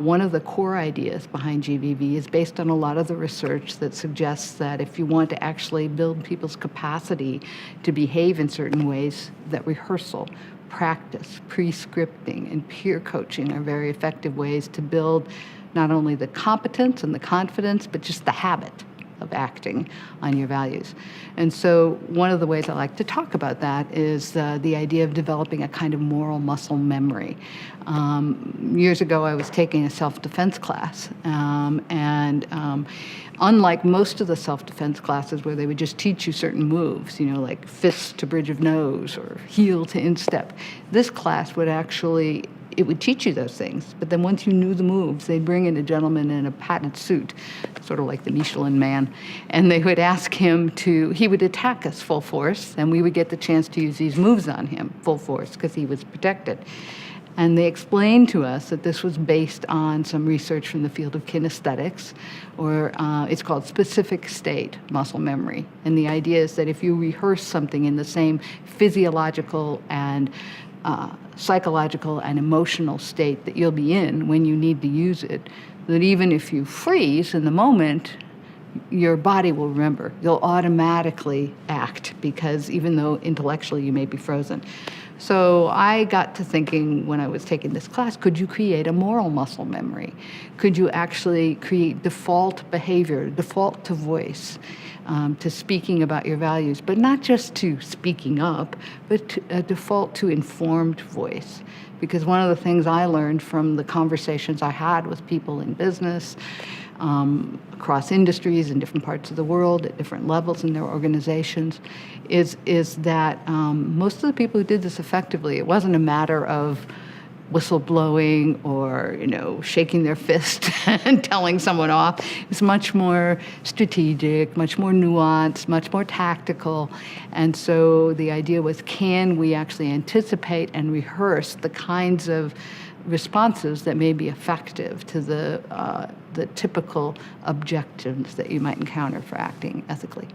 One of the core ideas behind GVV is based on a lot of the research that suggests that if you want to actually build people's capacity to behave in certain ways, that rehearsal, practice, pre-scripting, and peer coaching are very effective ways to build not only the competence and the confidence, but just the habit of acting on your values. And so one of the ways I like to talk about that is the idea of developing a kind of moral muscle memory. Years ago, I was taking a self-defense class, and unlike most of the self-defense classes where they would just teach you certain moves, like fist to bridge of nose or heel to instep, this class would actually it would teach you those things. But then once you knew the moves, they'd bring in a gentleman in a patent suit, sort of like the Michelin Man, and they would ask him he would attack us full force, and we would get the chance to use these moves on him full force because he was protected. And they explained to us that this was based on some research from the field of kinesthetics, or it's called specific state muscle memory. And the idea is that if you rehearse something in the same physiological and psychological and emotional state that you'll be in when you need to use it, that even if you freeze in the moment, your body will remember. You'll automatically act because even though intellectually you may be frozen. So I got to thinking when I was taking this class, could you create a moral muscle memory? Could you actually create default behavior, default to voice, to speaking about your values, but not just to speaking up, but a default to informed voice? Because one of the things I learned from the conversations I had with people in business, across industries in different parts of the world at different levels in their organizations, is that most of the people who did this effectively, it wasn't a matter of whistleblowing or shaking their fist and telling someone off. It's much more strategic, much more nuanced, much more tactical. And so the idea was, can we actually anticipate and rehearse the kinds of responses that may be effective to the typical objectives that you might encounter for acting ethically?